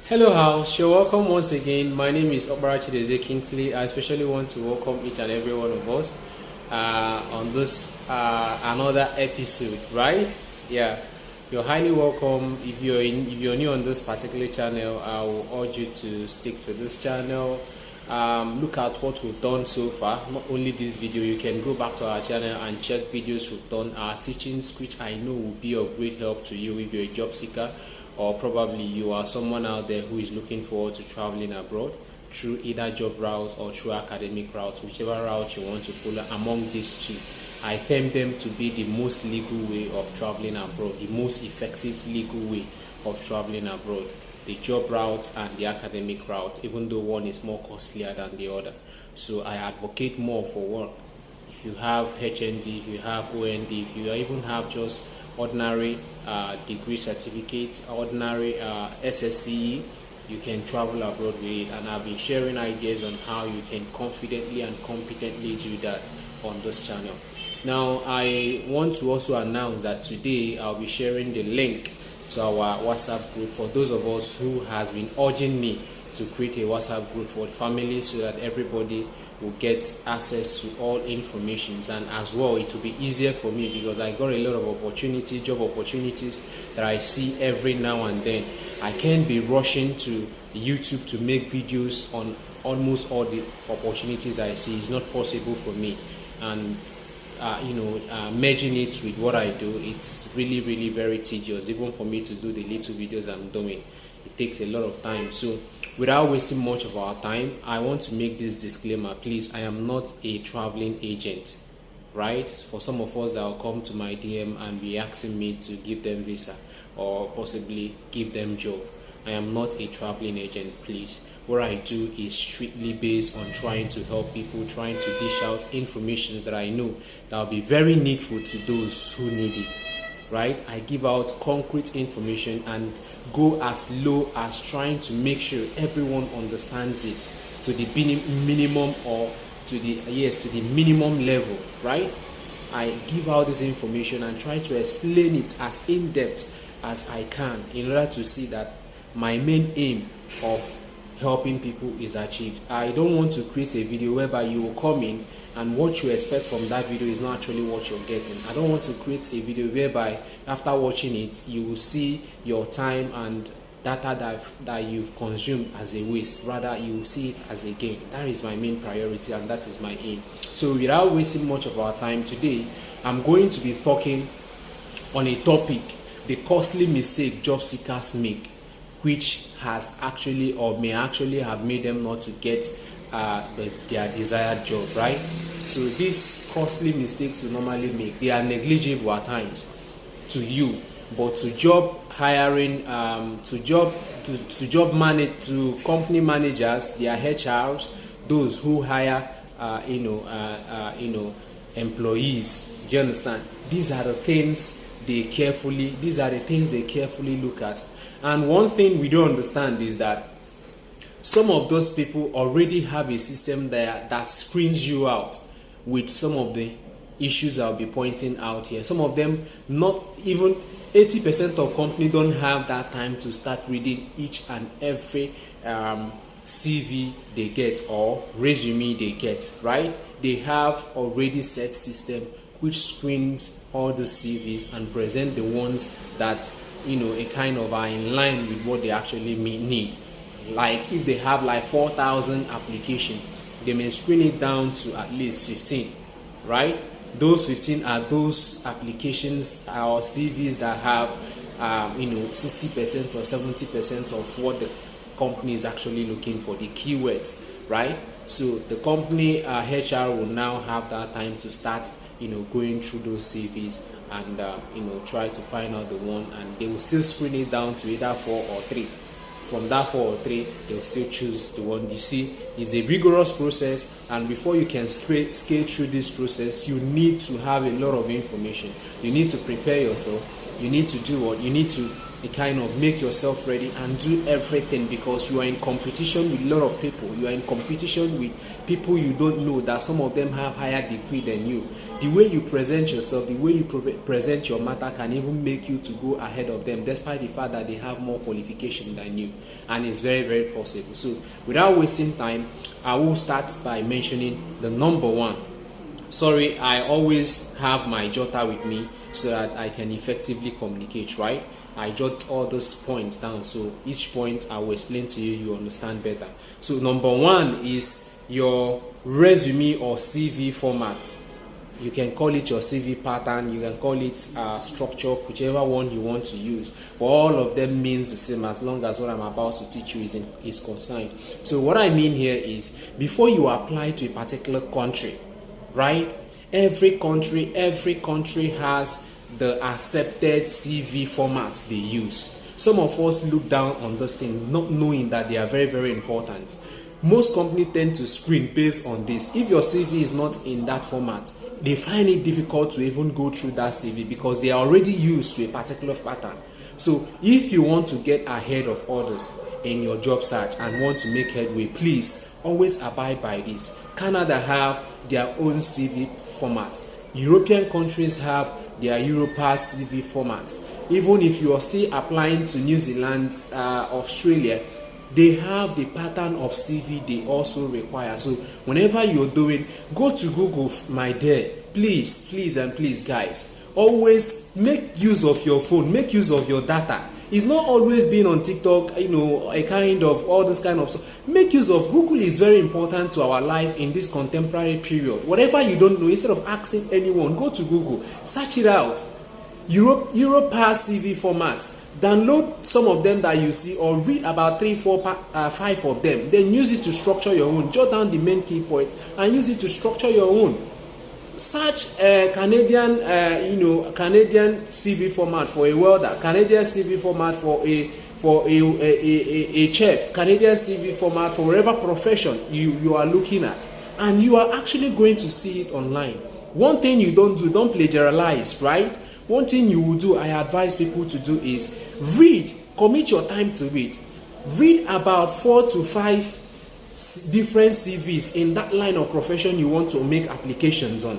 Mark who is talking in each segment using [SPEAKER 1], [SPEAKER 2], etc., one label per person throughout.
[SPEAKER 1] Hello house, you're welcome once again. My name is Obarachi Kingsley. I especially want to welcome each and every one of us on this another episode, right? Yeah, you're highly welcome. If you're new on this particular channel, I will urge you to stick to this channel. Look at what we've done so far. Not only this video, you can go back to our channel and check videos we've done, our teachings, which I know will be of great help to you if you're a job seeker, or probably you are someone out there who is looking forward to traveling abroad through either job routes or through academic routes, whichever route you want to follow among these two. I term them to be the most legal way of traveling abroad, the most effective legal way of traveling abroad. The job route and the academic route, even though one is more costlier than the other. So I advocate more for work. If you have HND, if you have OND, if you even have just ordinary degree certificate, ordinary SSCE, you can travel abroad with it. And I've been sharing ideas on how you can confidently and competently do that on this channel. Now, I want to also announce that today I'll be sharing the link to our WhatsApp group for those of us who has been urging me to create a WhatsApp group for family so that everybody will get access to all informations, and as well it will be easier for me because I got a lot of opportunities, job opportunities that I see every now and then. I can't be rushing to YouTube to make videos on almost all the opportunities I see. It's not possible for me, and merging it with what I do, it's really very tedious. Even for me to do the little videos I'm doing, it takes a lot of time. So without wasting much of our time, I want to make this disclaimer. Please, I am not a traveling agent, right? For some of us that will come to my DM and be asking me to give them visa or possibly give them job, I am not a traveling agent, please. What I do is strictly based on trying to help people, trying to dish out information that I know that will be very needful to those who need it, right? I give out concrete information and go as low as trying to make sure everyone understands it to the minimum, or to the minimum level, right? I give out this information and try to explain it as in depth as I can in order to see that my main aim of helping people is achieved. I don't want to create a video whereby you will come in and what you expect from that video is not actually what you're getting. I don't want to create a video whereby after watching it you will see your time and data that you've consumed as a waste. Rather, you will see it as a gain. That is my main priority and that is my aim. So without wasting much of our time today, I'm going to be talking on a topic: the costly mistake job seekers make, which has actually or may actually have made them not to get their desired job, right? So these costly mistakes we normally make, they are negligible at times to you, but to job hiring, to company managers, their HRs, those who hire employees. Do you understand? These are the things they carefully look at. And one thing we don't understand is that some of those people already have a system there that screens you out with some of the issues I'll be pointing out here. Some of them, not even 80% of companies don't have that time to start reading each and every CV they get or resume they get, right? They have already set system which screens all the CVs and present the ones that a kind of are in line with what they actually need. Like if they have like 4,000 applications, they may screen it down to at least 15, right? Those 15 are those applications or CVs that have 60% or 70% of what the company is actually looking for, the keywords, right? So the company HR will now have that time to start going through those CVs and try to find out the one, and they will still screen it down to either 4 or 3. From that 4 or 3, they'll still choose the one. You see, it's a rigorous process, and before you can scale through this process, you need to have a lot of information. You need to prepare yourself. You need to do what you need to kind of make yourself ready and do everything, because you are in competition with a lot of people. You are in competition with people you don't know, that some of them have higher degree than you. The way you present yourself, the way you present your matter can even make you to go ahead of them, despite the fact that they have more qualification than you. And it's very, very possible. So without wasting time, I will start by mentioning the number one. Sorry, I always have my jotter with me so that I can effectively communicate, right? I jot all those points down, so each point I will explain to you, you understand better. So number one is your resume or CV format. You can call it your CV pattern, you can call it structure, whichever one you want to use. But all of them means the same as long as what I'm about to teach you is concerned. So what I mean here is, before you apply to a particular country, right? Every country has the accepted CV formats they use. Some of us look down on this thing, not knowing that they are very, very important. Most companies tend to screen based on this. If your CV is not in that format, they find it difficult to even go through that CV because they are already used to a particular pattern. So if you want to get ahead of others in your job search and want to make headway, please always abide by this. Canada have their own CV format. European countries have their Europass CV format. Even if you are still applying to New Zealand, Australia, they have the pattern of CV they also require. So whenever you're doing, go to Google, my dear. Please and please, guys, always make use of your phone, make use of your data. It's not always being on TikTok, a kind of all this kind of stuff. Make use of Google. Is very important to our life in this contemporary period. Whatever you don't know, instead of asking anyone, go to Google, search it out. Europass CV formats. Download some of them that you see, or read about 3, 4, 5 of them. Then use it to structure your own. Jot down the main key points and use it to structure your own. Search Canadian CV format for a welder, Canadian CV format for a chef, Canadian CV format for whatever profession you are looking at, and you are actually going to see it online. One thing you don't do, don't plagiarize, right? One thing you will do, I advise people to do, is read, commit your time to it. Read about 4 to 5 different CVs in that line of profession you want to make applications on.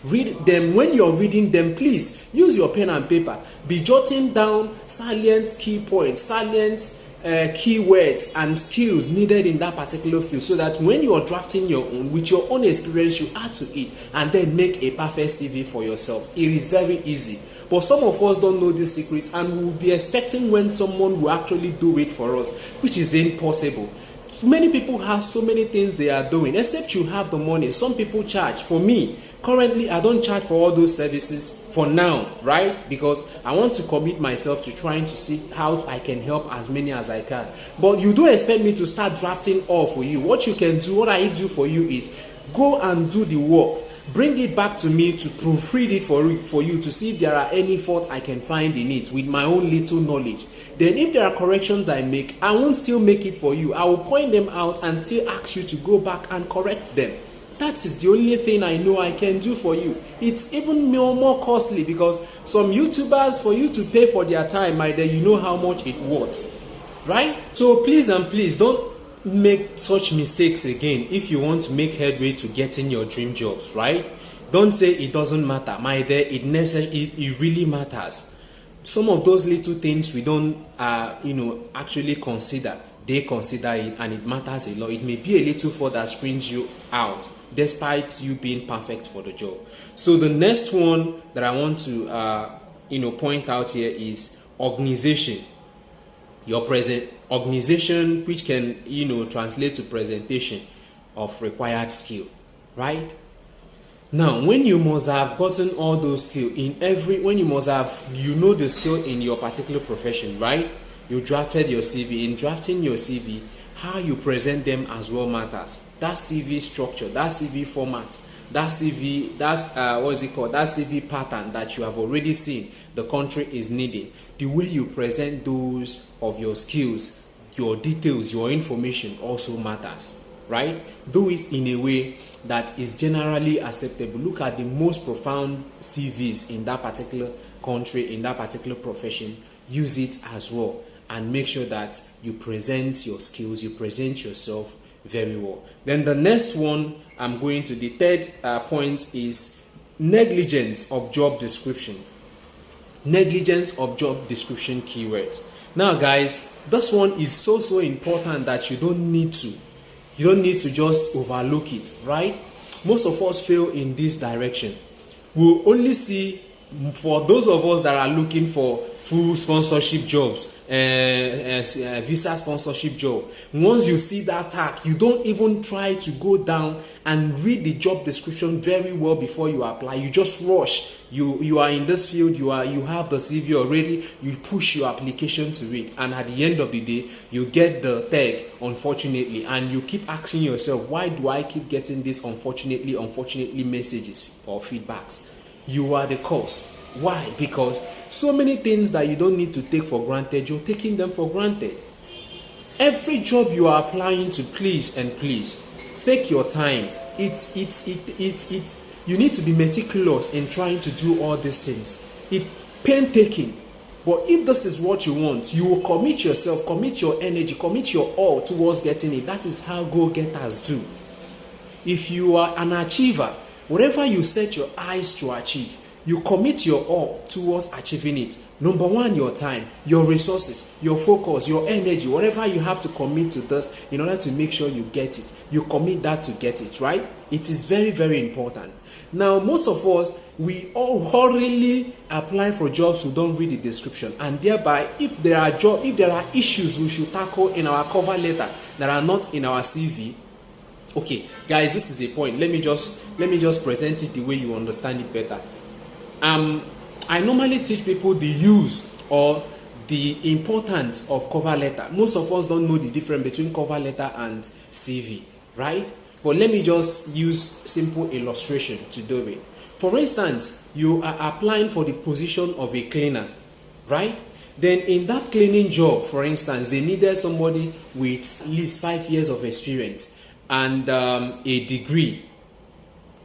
[SPEAKER 1] Read them. When you're reading them, please use your pen and paper. Be jotting down salient key points, salient keywords and skills needed in that particular field, so that when you're drafting your own, with your own experience, you add to it and then make a perfect CV for yourself. It is very easy. But some of us don't know these secrets, and we will be expecting when someone will actually do it for us, which is impossible. Many people have so many things they are doing, except you have the money. Some people charge. For me, currently, I don't charge for all those services for now, right? Because I want to commit myself to trying to see how I can help as many as I can. But you don't expect me to start drafting all for you. What you can do, what I do for you, is go and do the work. Bring it back to me to proofread it for you to see if there are any faults I can find in it with my own little knowledge. Then if there are corrections I make, I won't still make it for you. I will point them out and still ask you to go back and correct them. That is the only thing I know I can do for you. It's even more costly, because some YouTubers, for you to pay for their time, you know how much it worth, right? So please and please don't make such mistakes again if you want to make headway to getting your dream jobs, right? Don't say it doesn't matter. It really matters. Some of those little things we don't actually consider. They consider it, and it matters a lot. It may be a little fault that screens you out, despite you being perfect for the job. So the next one that I want to point out here is organization. Your present organization, which can translate to presentation of required skill, right? Now, when you must have gotten all those skills when you must have the skill in your particular profession, right? You drafted your CV. In drafting your CV, how you present them as well matters. That CV structure, that CV format, that CV, that CV pattern that you have already seen the country is needing. The way you present those of your skills, your details, your information also matters, right? Do it in a way that is generally acceptable. Look at the most profound CVs in that particular country, in that particular profession. Use it as well, and make sure that you present your skills, you present yourself very well. Then the next one I'm going to, the third point is negligence of job description. Negligence of job description keywords. Now guys, this one is so important that you don't need to just overlook it, right? Most of us fail in this direction. We'll only see, for those of us that are looking for full sponsorship jobs, visa sponsorship job, once you see that tag, you don't even try to go down and read the job description very well before you apply. You just rush. You are in this field, you have the CV already, you push your application to it, and at the end of the day you get the tag, unfortunately, and you keep asking yourself, why do I keep getting this unfortunately messages or feedbacks? You are the cause. Why? Because so many things that you don't need to take for granted, you're taking them for granted. Every job you are applying to, please take your time. You need to be meticulous in trying to do all these things. It's painstaking. But if this is what you want, you will commit yourself, commit your energy, commit your all towards getting it. That is how go-getters do. If you are an achiever, whatever you set your eyes to achieve, you commit your all towards achieving it. Number one, your time, your resources, your focus, your energy, whatever you have to commit to this in order to make sure you get it. You commit that to get it, right? It is very important. Now, most of us, we all hurriedly apply for jobs who don't read the description, and thereby, if there are issues we should tackle in our cover letter that are not in our CV, okay, guys, this is a point. Let me just present it the way you understand it better. I normally teach people the use or the importance of cover letter. Most of us don't know the difference between cover letter and CV, right? But let me just use simple illustration to do it. For instance, you are applying for the position of a cleaner, right? Then in that cleaning job, for instance, they needed somebody with at least 5 years of experience and a degree,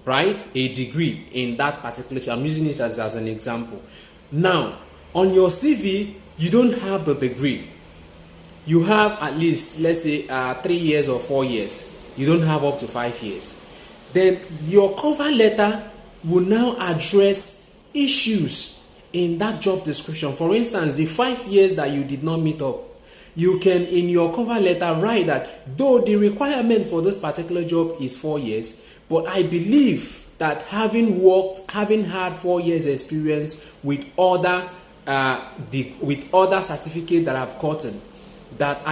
[SPEAKER 1] right? A degree in that particular field. I'm using this as an example. Now, on your CV, you don't have the degree. You have at least, let's say, 3 years or 4 years. You don't have up to 5 years. Then your cover letter will now address issues in that job description. For instance, the 5 years that you did not meet up, you can in your cover letter write that though the requirement for this particular job is 4 years, but I believe that having had 4 years experience with other certificates that I've gotten, that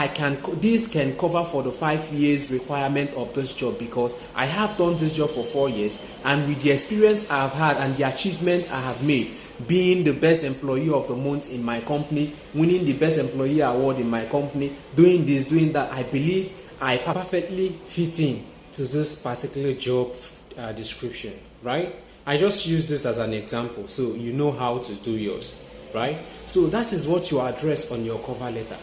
[SPEAKER 1] this can cover for the 5 years requirement of this job, because I have done this job for 4 years, and with the experience I have had and the achievements I have made, being the best employee of the month in my company, winning the best employee award in my company, doing this, doing that, I believe I perfectly fit in to this particular job description, right? I just use this as an example so you know how to do yours, right? So that is what you address on your cover letter.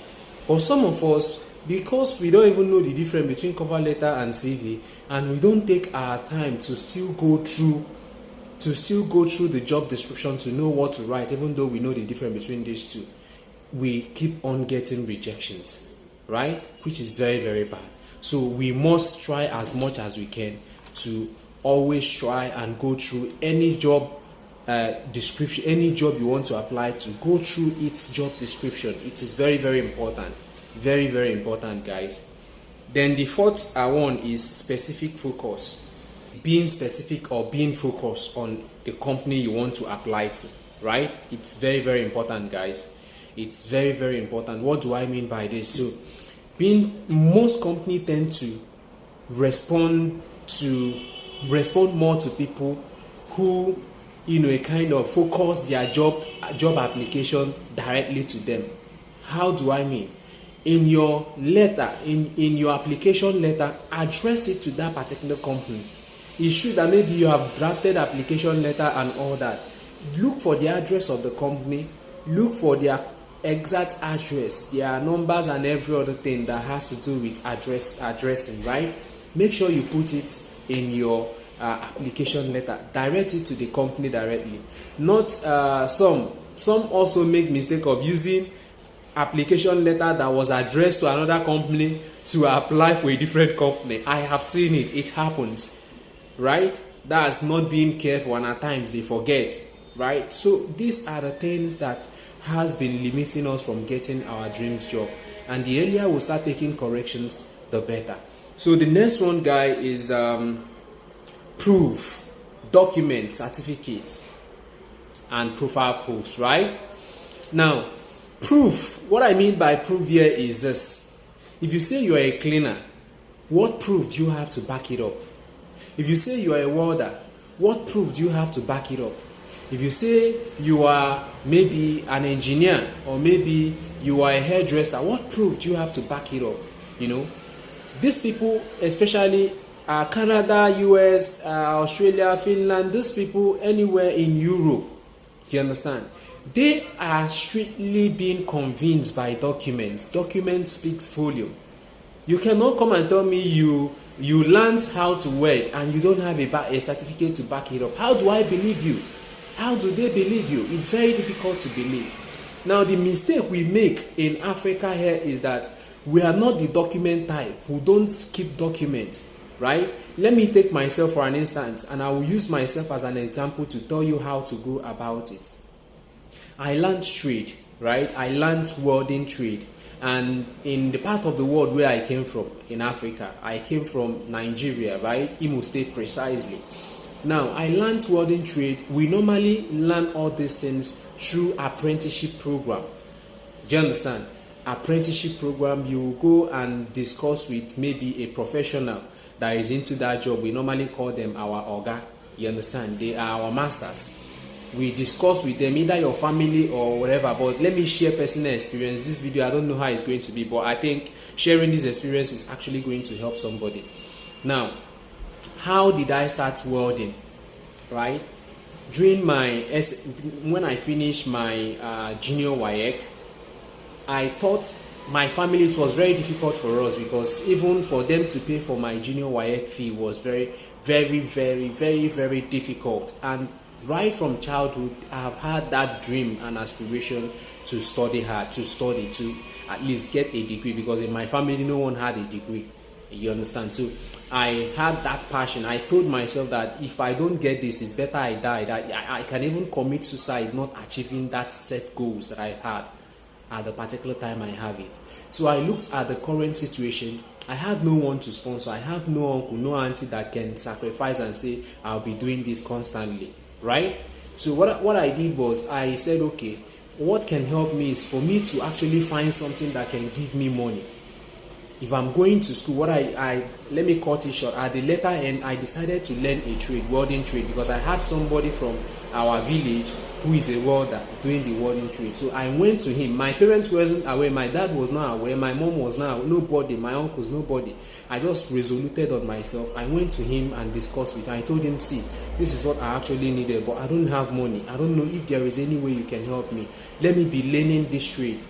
[SPEAKER 1] But some of us, because we don't even know the difference between cover letter and CV, and we don't take our time to still go through the job description to know what to write, even though we know the difference between these two, we keep on getting rejections, right? Which is very bad. So we must try as much as we can to always try and go through any job description, any job you want to apply to, go through its job description. It is very important, very important, guys. Then the fourth one is specific focus. Being specific or being focused on the company you want to apply to, right? It's very important, guys. It's very important. What do I mean by this? So most companies tend to respond more to people who, a kind of focus their job application directly to them. How do I mean? In your letter, in your application letter, address it to that particular company. It should that maybe you have drafted application letter and all that. Look for the address of the company. Look for their exact address, their numbers and every other thing that has to do with addressing, right? Make sure you put it in your application letter. Direct it to the company directly. Not some also make mistake of using application letter that was addressed to another company to apply for a different company. I have seen it. It happens, right? That's not being careful, and at times they forget, right? So these are the things that has been limiting us from getting our dreams job, and the earlier we start taking corrections, the better. So the next one, guy, is proof, documents, certificates, and profile posts, right? Now, proof, what I mean by proof here is this. If you say you are a cleaner, what proof do you have to back it up? If you say you are a welder, what proof do you have to back it up? If you say you are maybe an engineer, or maybe you are a hairdresser, what proof do you have to back it up? You know, these people, especially Canada, US, Australia, Finland, these people anywhere in Europe, you understand, they are strictly being convinced by documents. Documents speaks volume. You cannot come and tell me you learned how to weld and you don't have a certificate to back it up. How do I believe you? How do they believe you? It's very difficult to believe. Now, the mistake we make in Africa here is that we are not the document type who don't keep documents, right? Let me take myself for an instance, and I will use myself as an example to tell you how to go about it. I learned trade, right? I learned welding trade. And in the part of the world where I came from, in Africa, I came from Nigeria, right? Imo State precisely. Now, I learned welding trade. We normally learn all these things through apprenticeship program. Do you understand? Apprenticeship program, you go and discuss with maybe a professional that is into that job. We normally call them our oga. You understand? They are our masters. We discuss with them, either your family or whatever. But let me share personal experience. This video, I don't know how it's going to be, but I think sharing this experience is actually going to help somebody. Now, how did I start welding? Right? During when I finished my junior WAEC, I thought my family, it was very difficult for us, because even for them to pay for my junior WAEC fee was very, very, very, very, very difficult. And right from childhood, I have had that dream and aspiration to study hard, to at least get a degree, because in my family no one had a degree. You understand? So I had that passion. I told myself that if I don't get this, it's better I die. That I can even commit suicide not achieving that set goals that I had at the particular time I have it. So I looked at the current situation. I had no one to sponsor. I have no uncle, no auntie that can sacrifice and say I'll be doing this constantly, right? So what I did was, I said, okay, what can help me is for me to actually find something that can give me money. If I'm going to school, let me cut it short. At the later end, I decided to learn a trade, welding trade, because I had somebody from our village who is a welder doing the welding trade. So I went to him. My parents wasn't aware, my dad was not aware, my mom was not aware, nobody, my uncles, nobody. I just resoluted on myself. I went to him and discussed with him. I told him, see, this is what I actually needed, but I don't have money. I don't know if there is any way you can help me. Let me be learning this trade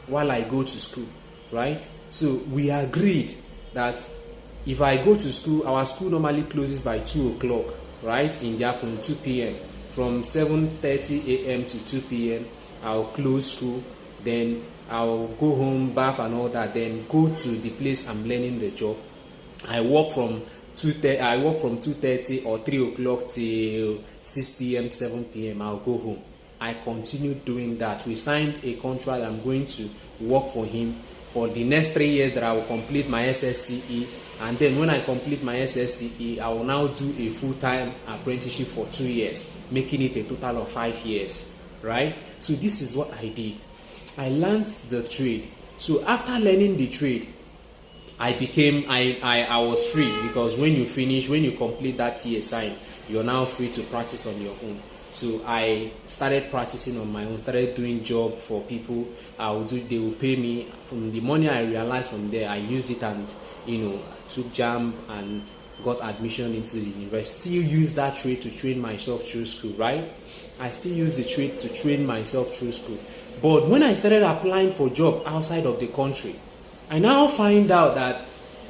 [SPEAKER 1] while I go to school, right? So we agreed that if I go to school, our school normally closes by 2 o'clock, right, in the afternoon, 2 p.m. From 7:30 a.m. to 2 p.m. I'll close school, then I'll go home, bath and all that, then go to the place I'm learning the job. I work from 2:30 or 3 o'clock till 6 p.m., 7 p.m. I'll go home. I continued doing that. We signed a contract. I'm going to work for him for the next 3 years that I will complete my SSCE, and then when I complete my SSCE, I will now do a full-time apprenticeship for 2 years, making it a total of 5 years, right? So this is what I did. I learned the trade. So after learning the trade, I was free, because when you complete that year sign, you're now free to practice on your own. So I started practicing on my own, started doing job for people. They will pay me. From the money I realized from there, I used it and, took JAMB and got admission into the university. Still use that trade to train myself through school, right? I still use the trade to train myself through school. But when I started applying for job outside of the country, I now find out that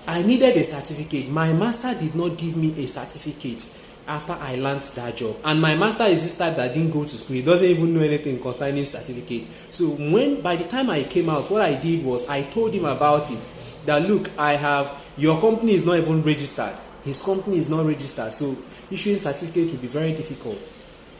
[SPEAKER 1] I needed a certificate. My master did not give me a certificate after I learned that job. And my master is this type that didn't go to school. He doesn't even know anything concerning certificate. So by the time I came out, what I did was I told him about it. That look, your company is not even registered. His company is not registered. So issuing certificate will be very difficult.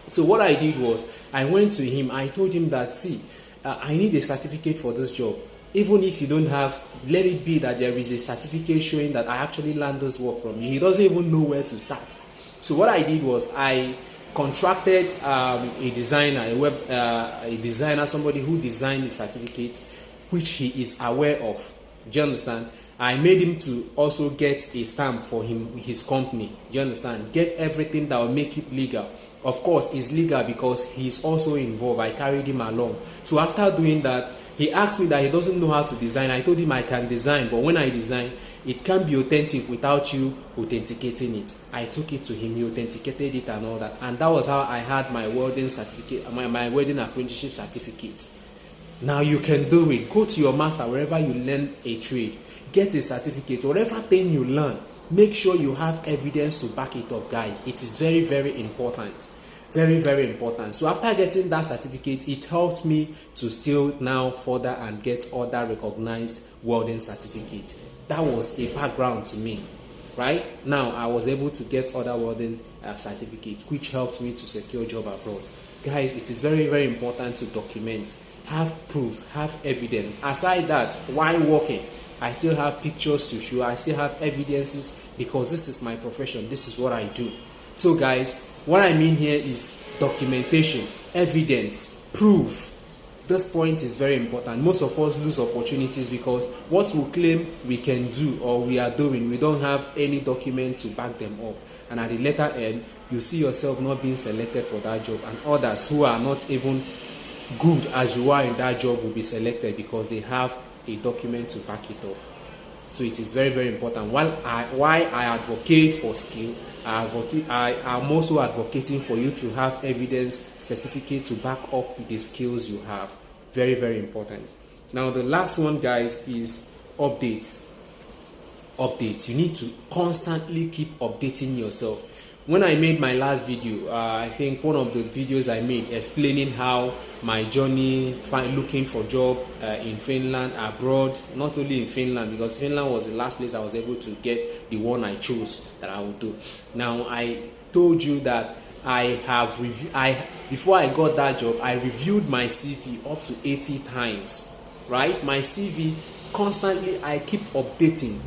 [SPEAKER 1] So what I did was I went to him. I told him that, see, I need a certificate for this job. Even if you don't have, let it be that there is a certificate showing that I actually learned this work from you. He doesn't even know where to start. So what I did was I contracted a designer, somebody who designed the certificate, which he is aware of. Do you understand? I made him to also get a stamp for his company. Do you understand? Get everything that will make it legal. Of course, it's legal because he's also involved. I carried him along. So after doing that, he asked me that he doesn't know how to design. I told him I can design, but when I design, it can't be authentic without you authenticating it. I took it to him, he authenticated it and all that. And that was how I had my welding certificate, my welding apprenticeship certificate. Now you can do it. Go to your master wherever you learn a trade. Get a certificate. Whatever thing you learn, make sure you have evidence to back it up, guys. It is very, very important. Very, very important. So after getting that certificate, it helped me to still now further and get other recognized welding certificate. That was a background to me, right? Now I was able to get other welding certificates, which helped me to secure job abroad. Guys, it is very, very important to document, have proof, have evidence. Aside that, while working, I still have pictures to show, I still have evidences, because this is my profession, this is what I do. So guys, what I mean here is documentation, evidence, proof. This point is very important. Most of us lose opportunities because what we claim we can do or we are doing, we don't have any document to back them up. And at the later end, you see yourself not being selected for that job, and others who are not even good as you are in that job will be selected because they have a document to back it up. So it is very, very important. Why I advocate for skill, I'm also advocating for you to have evidence, certificate to back up the skills you have. Very, very important. Now the last one, guys, is updates. You need to constantly keep updating yourself. When I made my last video, I think one of the videos I made explaining how my journey looking for job in Finland, abroad, not only in Finland, because Finland was the last place I was able to get the one I chose that I would do. Now I told you that before I got that job, I reviewed my CV up to 80 times, right? My CV constantly, I keep updating.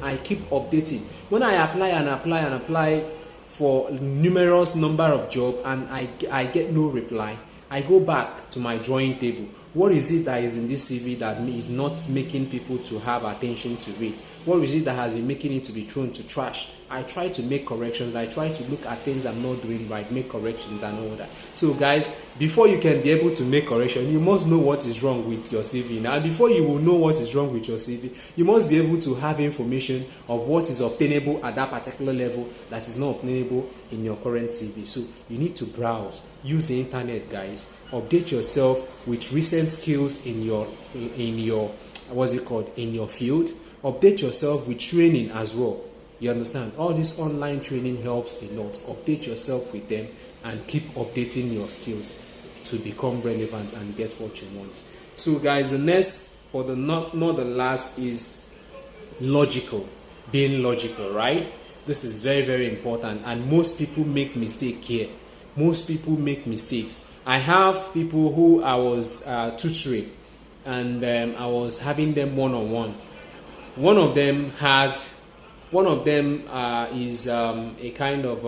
[SPEAKER 1] When I apply for numerous number of jobs and I get no reply, I go back to my drawing table. What is it that is in this CV that is not making people to have attention to read? What is it that has been making it to be thrown to trash? I try to make corrections. I try to look at things I'm not doing right, make corrections and all that. So guys, before you can be able to make correction, you must know what is wrong with your CV. Now, before you will know what is wrong with your CV, you must be able to have information of what is obtainable at that particular level that is not obtainable in your current CV. So you need to browse, use the internet, guys, update yourself with recent skills in your what's it called, in your field. Update yourself with training as well. You understand? All this online training helps a lot. Update yourself with them and keep updating your skills to become relevant and get what you want. So guys, the next, or not the last, is logical. Being logical, right? This is very, very important, and most people make mistake here. Most people make mistakes. I have people who I was tutoring, and I was having them one-on-one. One of them is a kind of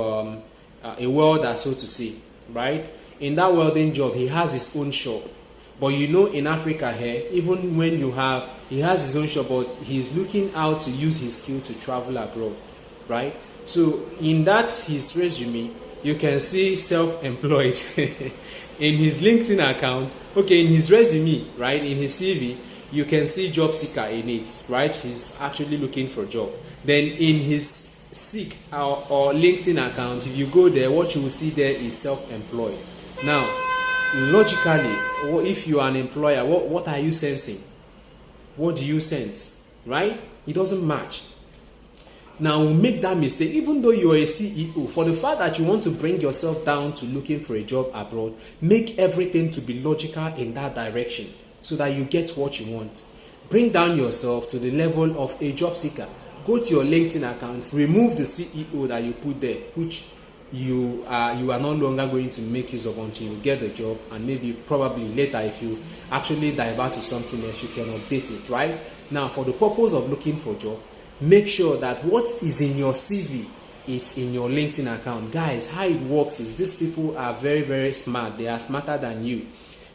[SPEAKER 1] a welder, so to say, right? In that welding job, he has his own shop. But you know, in Africa here, even when he has his own shop, but he's looking out to use his skill to travel abroad, right? So in that, his resume, you can see self-employed. In his LinkedIn account, okay, in his resume, right, in his CV, you can see job seeker in it, right? He's actually looking for a job. Then in his Seek or LinkedIn account, if you go there, what you will see there is self-employed. Now, logically, if you are an employer, what are you sensing? What do you sense, right? It doesn't match. now make that mistake. Even though you're a CEO, for the fact that you want to bring yourself down to looking for a job abroad, make everything to be logical in that direction so that you get what you want. Bring down yourself to the level of a job seeker. Go to your LinkedIn account, remove the CEO that you put there, which you are no longer going to make use of until you get the job, and maybe probably later, if you actually divert to something else, you can update it. Right now, for the purpose of looking for a job, make sure that what is in your CV is in your LinkedIn account. Guys, how it works is these people are very, very smart. They are smarter than you.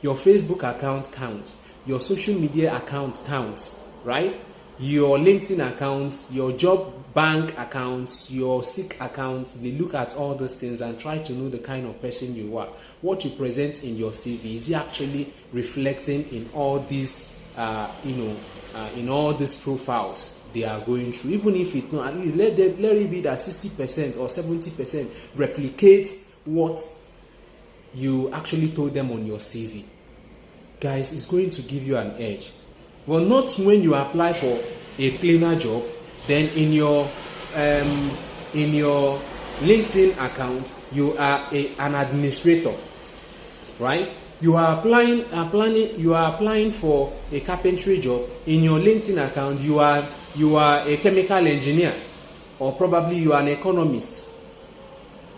[SPEAKER 1] Your Facebook account counts, your social media account counts, right? Your LinkedIn account, your job bank account, your Seek account. They look at all those things and try to know the kind of person you are. What you present in your CV, is it actually reflecting in all these in all these profiles they are going through? Even if it not, at least let it be that 60% or 70% replicates what you actually told them on your CV. Guys, it's going to give you an edge. Well, not when you apply for a cleaner job, then in your LinkedIn account you are an administrator, right? You are applying for a carpentry job. In your LinkedIn account, you are a chemical engineer, or probably you are an economist.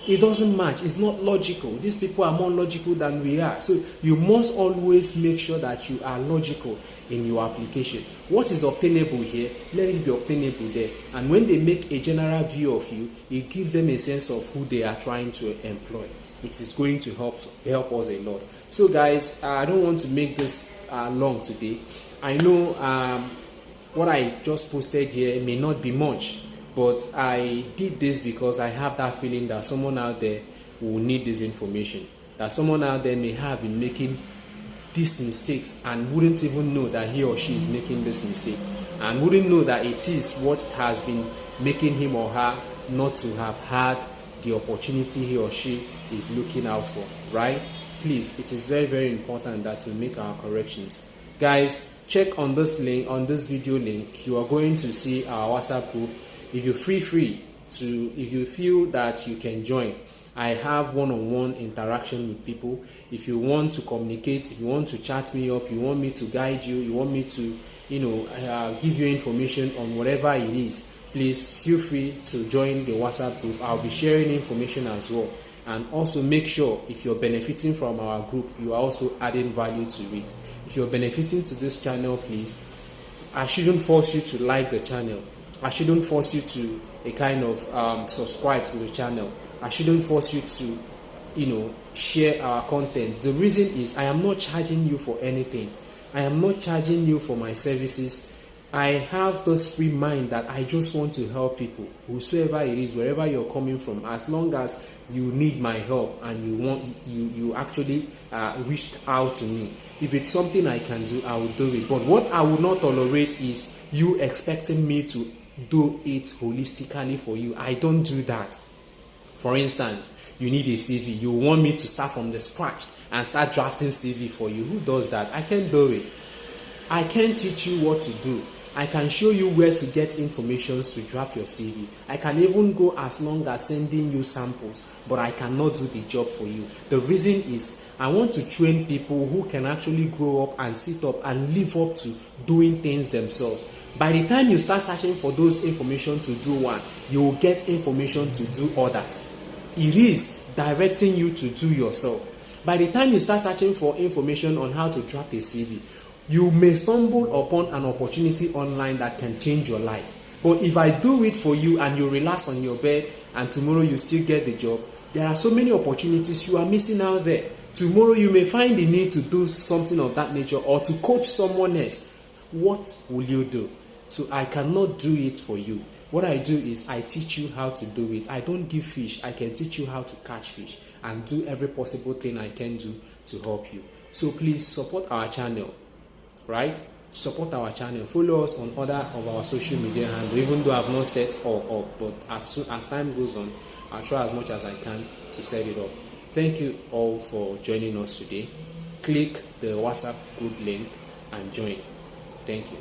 [SPEAKER 1] It doesn't match. It's not logical. These people are more logical than we are. So you must always make sure that you are logical in your application. What is obtainable here, let it be obtainable there. And when they make a general view of you, it gives them a sense of who they are trying to employ. It is going to help us a lot. So guys, I don't want to make this long today. I know what I just posted here may not be much, but I did this because I have that feeling that someone out there will need this information, that someone out there may have been making these mistakes and wouldn't even know that he or she is making this mistake, and wouldn't know that it is what has been making him or her not to have had the opportunity he or she is looking out for, right? Please, it is very, very important that we make our corrections. Guys, check on this link, on this video link. You are going to see our WhatsApp group. If you if you feel that you can join, I have one-on-one interaction with people. If you want to communicate, if you want to chat me up, you want me to guide you, you want me to, give you information on whatever it is, please feel free to join the WhatsApp group. I'll be sharing information as well. And also make sure, if you're benefiting from our group, you are also adding value to it. If you're benefiting to this channel, please, I shouldn't force you to like the channel. I shouldn't force you to a kind of subscribe to the channel. I shouldn't force you to, share our content. The reason is I am not charging you for anything. I am not charging you for my services. I have this free mind that I just want to help people, whosoever it is, wherever you're coming from, as long as you need my help and you actually reached out to me. If it's something I can do, I will do it. But what I will not tolerate is you expecting me to do it holistically for you. I don't do that. For instance, you need a CV. You want me to start from the scratch and start drafting CV for you. Who does that? I can't do it. I can't teach you what to do. I can show you where to get information to draft your CV. I can even go as long as sending you samples, but I cannot do the job for you. The reason is I want to train people who can actually grow up and sit up and live up to doing things themselves. By the time you start searching for those information to do one, you will get information to do others. It is directing you to do yourself. By the time you start searching for information on how to draft a CV, you may stumble upon an opportunity online that can change your life. But if I do it for you and you relax on your bed and tomorrow you still get the job, there are so many opportunities you are missing out there. Tomorrow you may find the need to do something of that nature or to coach someone else. What will you do? So I cannot do it for you. What I do is I teach you how to do it. I don't give fish. I can teach you how to catch fish and do every possible thing I can do to help you. So please support our channel, right? Support our channel. Follow us on other of our social media handles, even though I've not set all up. But as time goes on, I'll try as much as I can to set it up. Thank you all for joining us today. Click the WhatsApp group link and join. Thank you.